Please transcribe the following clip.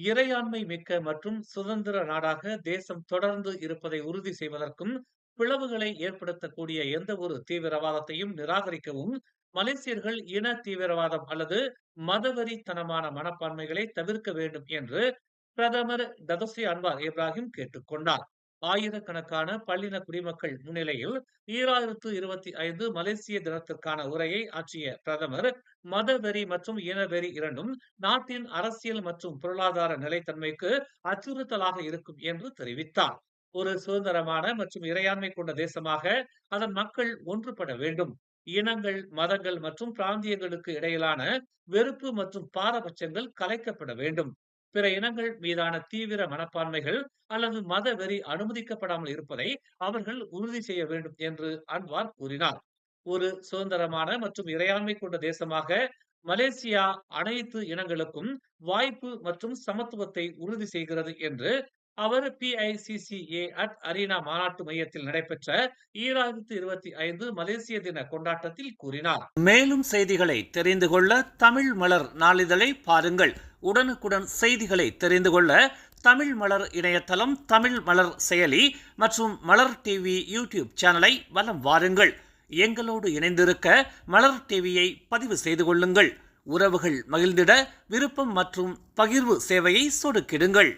இறையாண்மை மிக்க மற்றும் சுதந்திர நாடாக தேசம் தொடர்ந்து இருப்பதை உறுதி செய்வதற்கும், பிளவுகளை ஏற்படுத்தக்கூடிய எந்த ஒரு தீவிரவாதத்தையும் நிராகரிக்கவும், மலேசியர்கள் இன தீவிரவாதம் அல்லது மதவெறித்தனமான மனப்பான்மைகளை தவிர்க்க வேண்டும் என்று பிரதமர் டதஸ்ரீ அன்வார் இப்ராஹிம் கேட்டுக் கொண்டார். ஆயிரக்கணக்கான பல்லின குடிமக்கள் முன்னிலையில் 2025 மலேசிய தினத்திற்கான உரையை ஆற்றிய பிரதமர், மதவெறி மற்றும் இனவெறி இரண்டும் நாட்டின் அரசியல் மற்றும் பொருளாதார நிலைத்தன்மைக்கு அச்சுறுத்தலாக இருக்கும் என்று தெரிவித்தார். ஒரு சுதந்திரமான மற்றும் இறையாண்மை கொண்ட தேசமாக அதன் மக்கள் ஒன்றுபட வேண்டும். இனங்கள், மதங்கள் மற்றும் பிராந்தியங்களுக்கு இடையிலான வெறுப்பு மற்றும் பாரபட்சங்கள் கலைக்கப்பட வேண்டும். பிற இனங்கள் மீதான தீவிர மனப்பான்மைகள் அல்லது மத வெறி அனுமதிக்கப்படாமல் இருப்பதை அவர்கள் உறுதி செய்ய வேண்டும் என்று அன்வார் கூறினார். ஒரு சுதந்திரமான மற்றும் இறையாண்மை கொண்ட தேசமாக மலேசியா அனைத்து இனங்களுக்கும் வாய்ப்பு மற்றும் சமத்துவத்தை உறுதி செய்கிறது என்று அவர் PICCA அட் அரீனா மாநாட்டு மையத்தில் நடைபெற்ற 2025 மலேசிய தின கொண்டாட்டத்தில் கூறினார். மேலும் செய்திகளை தெரிந்து கொள்ள தமிழ் மலர் நாளிதழை பாருங்கள். உடனுக்குடன் செய்திகளை தெரிந்து கொள்ள தமிழ் மலர் இணையதளம், தமிழ் மலர் செயலி மற்றும் மலர் டிவி யூடியூப் சேனலை வலம் வாருங்கள். எங்களோடு இணைந்திருக்க மலர் டிவியை பதிவு செய்து கொள்ளுங்கள். உறவுகள் மகிழ்ந்திட விருப்பம் மற்றும் பகிர்வு சேவையை சொடுக்கிடுங்கள்.